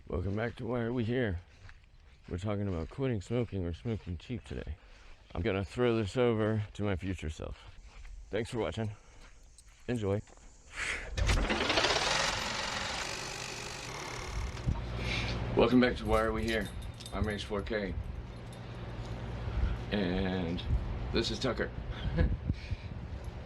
Welcome back to Why Are We Here? We're talking about quitting smoking or smoking cheap today. I'm gonna throw this over to my future self. Thanks for watching. Enjoy. Welcome back to Why Are We Here? I'm H4K. And this is Tucker.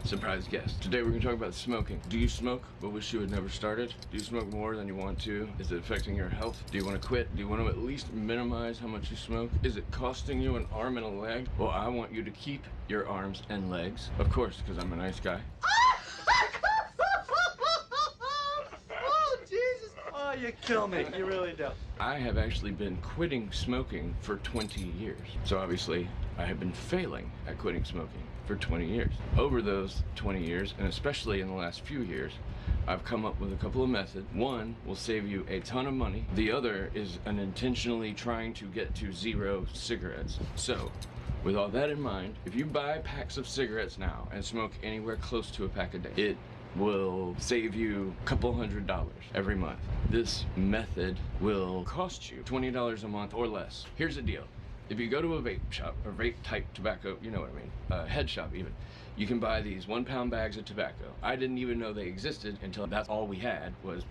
Surprise guest. Today we're going to talk about smoking. Do you smoke but wish you had never started? Do you smoke more than you want to? Is it affecting your health? Do you want to quit? Do you want to at least minimize how much you smoke? Is it costing you an arm and a leg? Well, I want you to keep your arms and legs. Of course, because I'm a nice guy. Oh, you kill me. You really do. I have actually been quitting smoking for 20 years. So obviously, I have been failing at quitting smoking for 20 years. Over those 20 years, and especially in the last few years, I've come up with a couple of methods. One will save you a ton of money. The other is an intentionally trying to get to 0 cigarettes. So, with all that in mind, if you buy packs of cigarettes now and smoke anywhere close to a pack a day, it will save you a couple $100 every month. This method will cost you $20 a month or less. Here's the deal. If you go to a vape shop, or vape type tobacco, you know what I mean, head shop even, you can buy these 1-pound bags of tobacco. I didn't even know they existed until that's all we had was,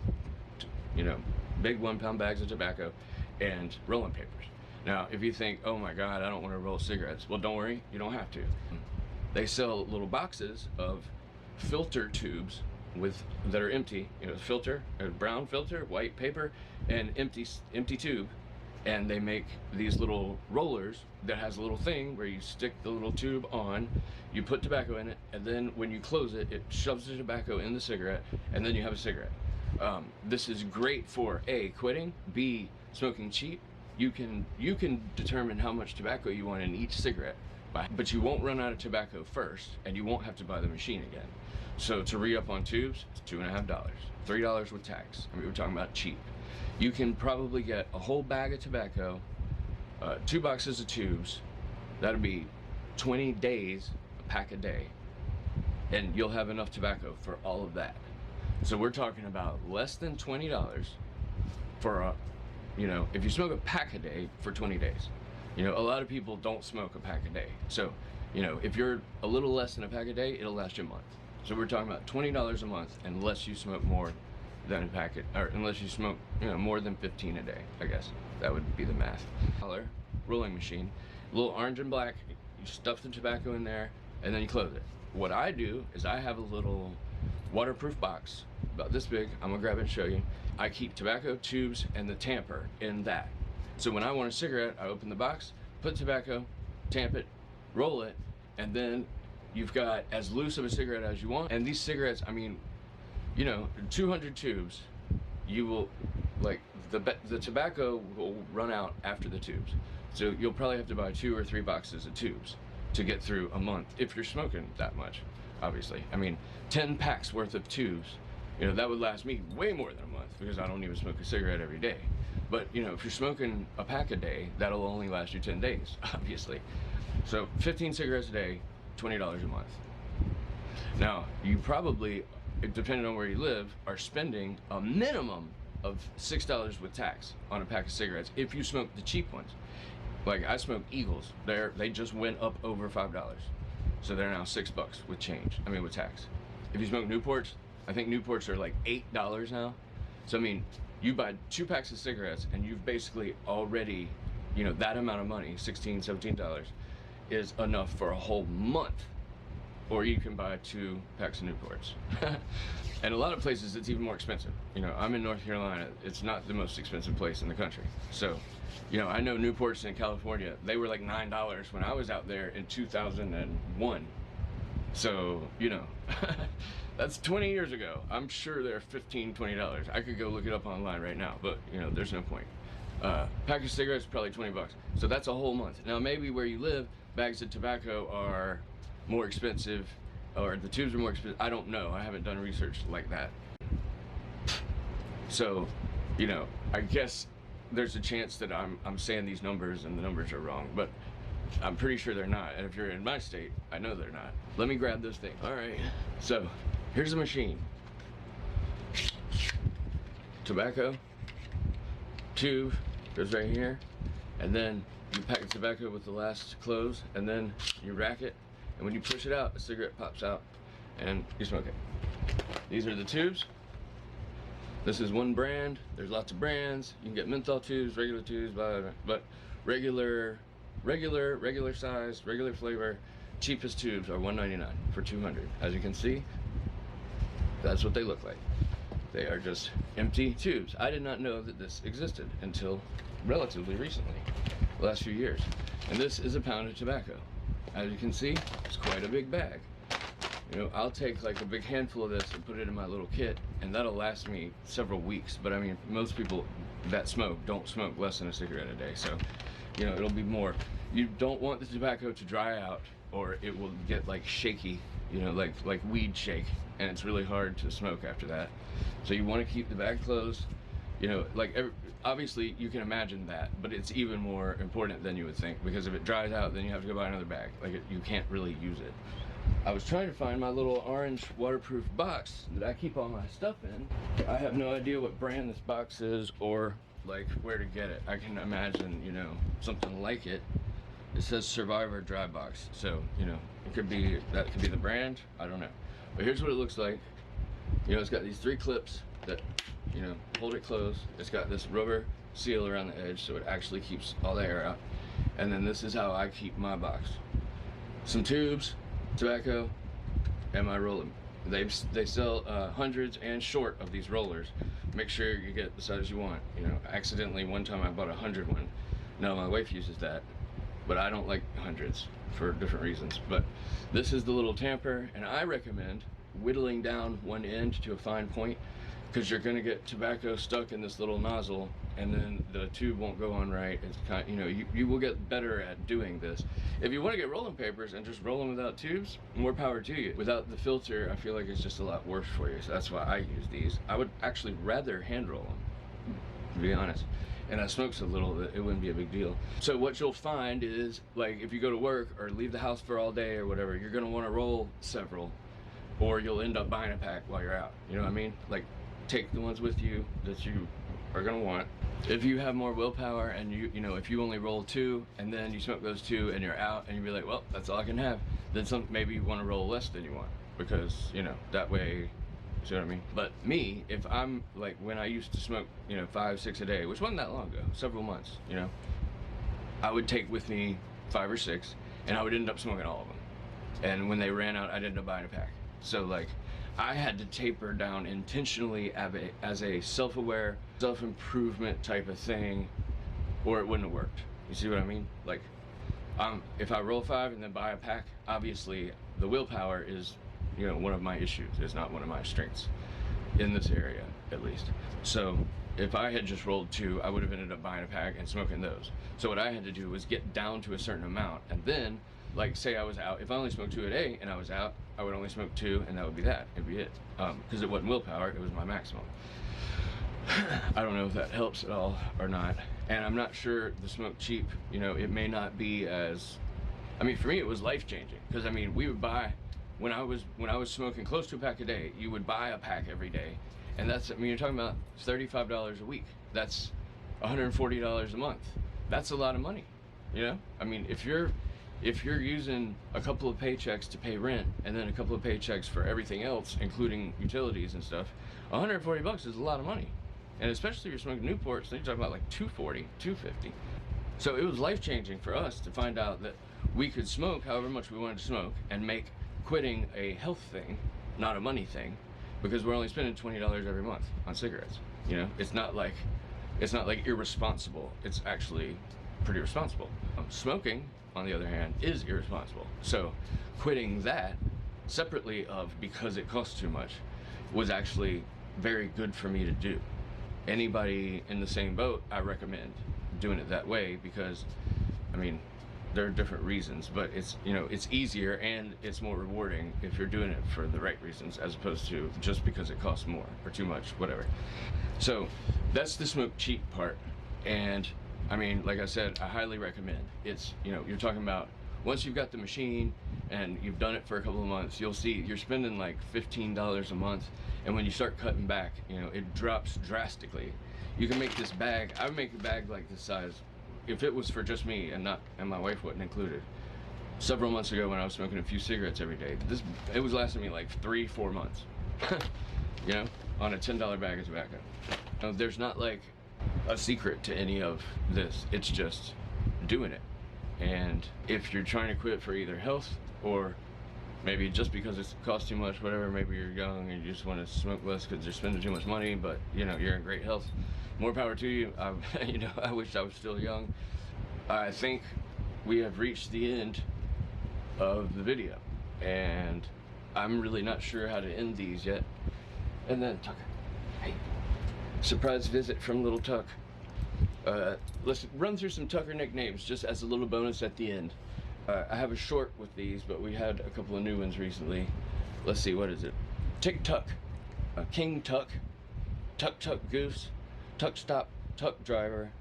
you know, big 1-pound bags of tobacco and rolling papers. Now, if you think, oh my God, I don't want to roll cigarettes, well, don't worry, you don't have to. They sell little boxes of filter tubes that are empty, you know, filter, a brown filter, white paper, and empty tube, and they make these little rollers that has a little thing where you stick the little tube on, you put tobacco in it, and then when you close it, it shoves the tobacco in the cigarette, and then you have a cigarette. This is great for A, quitting, B, smoking cheap. You can determine how much tobacco you want in each cigarette, but you won't run out of tobacco first, and you won't have to buy the machine again. So to re-up on tubes, it's $2.50, $3 with tax. I mean, we're talking about cheap. You can probably get a whole bag of tobacco, 2 boxes of tubes. That'll be 20 days, a pack a day, and you'll have enough tobacco for all of that. So we're talking about less than $20 for a, you know, if you smoke a pack a day for 20 days. You know, a lot of people don't smoke a pack a day. So, you know, if you're a little less than a pack a day, it'll last you a month. So we're talking about $20 a month unless you smoke more than a packet, or unless you smoke, you know, more than 15 a day, I guess. That would be the math. Color, rolling machine, a little orange and black, you stuff the tobacco in there, and then you close it. What I do is I have a little waterproof box, about this big, I'm gonna grab it and show you. I keep tobacco, tubes, and the tamper in that. So when I want a cigarette, I open the box, put tobacco, tamp it, roll it, and then you've got as loose of a cigarette as you want. And these cigarettes, I mean, you know, 200 tubes, you will, like, the tobacco will run out after the tubes. So you'll probably have to buy 2 or 3 boxes of tubes to get through a month if you're smoking that much, obviously. I mean, 10 packs worth of tubes, you know, that would last me way more than a month because I don't even smoke a cigarette every day. But, you know, if you're smoking a pack a day, that'll only last you 10 days, obviously. So 15 cigarettes a day, $20 a month. Now, you probably, depending on where you live, are spending a minimum of $6 with tax on a pack of cigarettes if you smoke the cheap ones. Like, I smoke Eagles. They just went up over $5. So they're now $6 with change, I mean with tax. If you smoke Newports, I think Newports are like $8 now. So I mean, you buy 2 packs of cigarettes and you've basically already, you know, that amount of money, $16, $17, is enough for a whole month. Or you can buy 2 packs of Newports. And a lot of places it's even more expensive. You know, I'm in North Carolina, it's not the most expensive place in the country. So, you know, I know Newports in California, they were like $9 when I was out there in 2001. So, you know, that's 20 years ago. I'm sure they're $15, $20. I could go look it up online right now, but, you know, there's no point. Pack of cigarettes, probably $20. So that's a whole month. Now, maybe where you live, bags of tobacco are more expensive, or the tubes are more expensive. I don't know. I haven't done research like that. So, you know, I guess there's a chance that I'm saying these numbers and the numbers are wrong, but I'm pretty sure they're not. And if you're in my state, I know they're not. Let me grab this thing. All right. So here's the machine. Tobacco, tube goes right here, and then you pack the tobacco with the last close, and then you rack it, and when you push it out, a cigarette pops out, and you smoke it. These are the tubes. This is one brand. There's lots of brands. You can get menthol tubes, regular tubes, blah, blah, blah. But regular size, regular flavor, cheapest tubes are $1.99 for 200. As you can see, that's what they look like. They are just empty tubes. I did not know that this existed until relatively recently, the last few years. And this is a pound of tobacco. As you can see, it's quite a big bag. You know, I'll take like a big handful of this and put it in my little kit, and that'll last me several weeks. But I mean, most people that smoke don't smoke less than a cigarette a day, so you know, it'll be more. You don't want the tobacco to dry out, or it will get like shaky, you know, like weed shake, and it's really hard to smoke after that. So you want to keep the bag closed. You know, like obviously you can imagine that, but it's even more important than you would think, because if it dries out, then you have to go buy another bag. Like you can't really use it. I was trying to find my little orange waterproof box that I keep all my stuff in. I have no idea what brand this box is or like where to get it. I can imagine, you know, something like it. It says Survivor Dry Box, so you know, it could be, that could be the brand. I don't know, but here's what it looks like. You know, it's got these 3 clips that, you know, hold it closed. It's got this rubber seal around the edge, so it actually keeps all the air out. And then this is how I keep my box: some tubes, tobacco, and my roller. They sell hundreds and short of these rollers. Make sure you get the size you want. You know, accidentally one time I bought a 100 one. No, my wife uses that, but I don't like hundreds for different reasons. But this is the little tamper, and I recommend whittling down one end to a fine point, because you're going to get tobacco stuck in this little nozzle, and then the tube won't go on right. It's kind of, you know, you will get better at doing this. If you want to get rolling papers and just roll them without tubes, more power to you. Without the filter, I feel like it's just a lot worse for you. So that's why I use these. I would actually rather hand roll them, to be honest. And I smoke so little that it wouldn't be a big deal. So what you'll find is, like, if you go to work or leave the house for all day or whatever, you're going to want to roll several, or you'll end up buying a pack while you're out. You know what I mean? Like, take the ones with you that you are gonna want. If you have more willpower and you know, if you only roll 2 and then you smoke those 2 and you're out and you be like, well, that's all I can have, then maybe you want to roll less than you want, because you know, that way, see what I mean? But me, if I'm like, when I used to smoke, you know, 5, 6 a day, which wasn't that long ago, several months, you know, I would take with me 5 or 6, and I would end up smoking all of them. And when they ran out, I'd end up buying a pack. So like, I had to taper down intentionally as a self-aware, self-improvement type of thing, or it wouldn't have worked. You see what I mean? Like, if I roll 5 and then buy a pack, obviously the willpower is, you know, one of my issues. It's not one of my strengths in this area, at least. So if I had just rolled 2, I would have ended up buying a pack and smoking those. So what I had to do was get down to a certain amount, and then, like, say I was out, if I only smoked 2 a day and I was out, I would only smoke 2, and that would be that. It'd be it. Because it wasn't willpower, it was my maximum. I don't know if that helps at all or not. And I'm not sure the smoke cheap, you know, it may not be as, I mean, for me it was life changing. Because I mean, we would buy, when I was smoking close to a pack a day, you would buy a pack every day. And that's, I mean, you're talking about $35 a week. That's $140 a month. That's a lot of money, you know? I mean, if you're using a couple of paychecks to pay rent and then a couple of paychecks for everything else, including utilities and stuff, $140 is a lot of money. And especially if you're smoking Newports, then you're talking about like $240, $250. So it was life-changing for us to find out that we could smoke however much we wanted to smoke and make quitting a health thing, not a money thing, because we're only spending $20 every month on cigarettes. You know, it's not like irresponsible. It's actually pretty responsible. Smoking, on the other hand, is irresponsible. So quitting that separately of because it costs too much was actually very good for me to do. Anybody in the same boat, I recommend doing it that way, because I mean, there are different reasons, but it's, you know, it's easier and it's more rewarding if you're doing it for the right reasons, as opposed to just because it costs more or too much, whatever. So that's the smoke cheap part. And I mean, like I said, I highly recommend. It's, you know, you're talking about once you've got the machine and you've done it for a couple of months, you'll see you're spending like $15 a month, and when you start cutting back, you know, it drops drastically. You can make this bag. I would make a bag like this size if it was for just me and my wife wasn't included. Several months ago when I was smoking a few cigarettes every day, it was lasting me like 3-4 months. You know, on a $10 bag of tobacco. Now, there's not like a secret to any of this. It's just doing it. And if you're trying to quit for either health or maybe just because it costs too much, whatever, maybe you're young and you just want to smoke less because you're spending too much money, but you know, you're in great health, more power to you. You know, I wish I was still young. I think we have reached the end of the video, and I'm really not sure how to end these yet. And then Tucker, hey, surprise visit from little Tuck. Let's run through some Tucker nicknames just as a little bonus at the end. I have a short with these, but we had a couple of new ones recently. Let's see, what is it? Tick Tuck, King Tuck, Tuck Tuck Goose, Tuck Stop, Tuck Driver.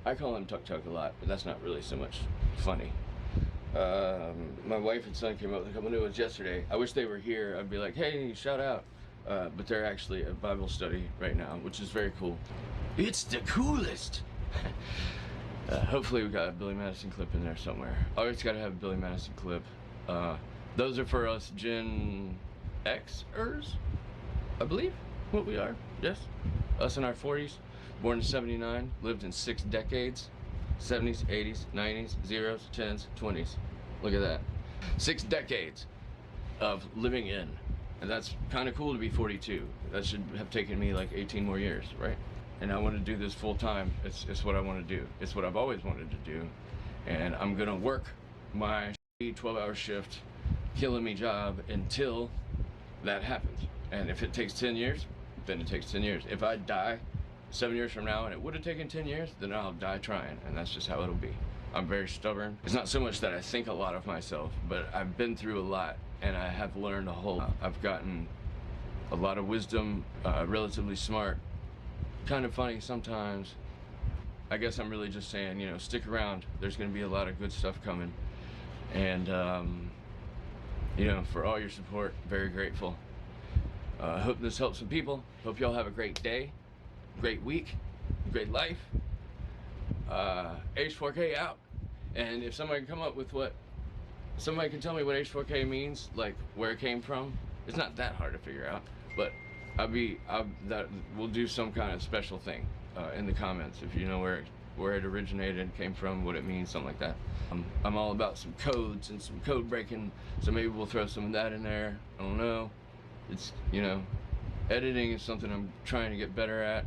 I call him Tuck Tuck a lot, but that's not really so much funny. My wife and son came up with a couple new ones yesterday. I wish they were here. I'd be like, hey, shout out. But they're actually at Bible study right now, which is very cool. It's the coolest. Hopefully we got a Billy Madison clip in there somewhere. Always got to have a Billy Madison clip. Those are for us Gen Xers, I believe, what we are. Yes, us in our 40s, born in '79, lived in 6 decades, 70s, 80s, 90s, 0s, 10s, 20s. Look at that, 6 decades of living in. And that's kind of cool to be 42. That should have taken me like 18 more years, right? And I want to do this full time. It's what I want to do. It's what I've always wanted to do. And I'm gonna work my 12-hour shift, killing me job until that happens. And if it takes 10 years, then it takes 10 years. If I die 7 years from now and it would have taken 10 years, then I'll die trying. And that's just how it'll be. I'm very stubborn. It's not so much that I think a lot of myself, but I've been through a lot. And I have learned a whole lot. I've gotten a lot of wisdom, relatively smart, kind of funny sometimes. I guess I'm really just saying, you know, stick around. There's going to be a lot of good stuff coming. And, you know, for all your support, very grateful. I hope this helps some people. Hope y'all have a great day, great week, great life. H4K out. And if somebody can come up with somebody can tell me what H4K means, like where it came from. It's not that hard to figure out, but we'll do some kind of special thing in the comments if you know where it originated, came from, what it means, something like that. I'm all about some codes and some code breaking, so maybe we'll throw some of that in there. I don't know. It's, you know, editing is something I'm trying to get better at.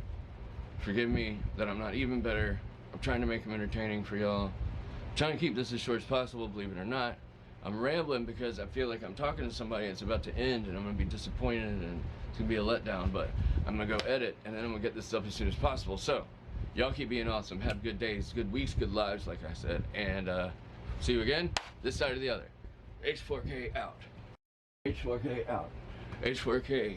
Forgive me that I'm not even better. I'm trying to make them entertaining for y'all. I'm trying to keep this as short as possible, believe it or not. I'm rambling because I feel like I'm talking to somebody and it's about to end and I'm going to be disappointed and it's going to be a letdown, but I'm going to go edit and then I'm going to get this up as soon as possible. So, y'all keep being awesome. Have good days, good weeks, good lives, like I said. And see you again, this side or the other. H4K out. H4K out. H4K.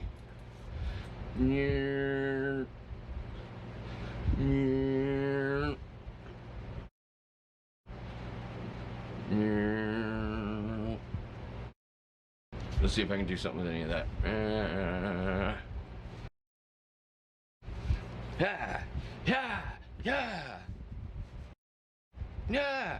Let's see if I can do something with any of that. Yeah, yeah, yeah, yeah.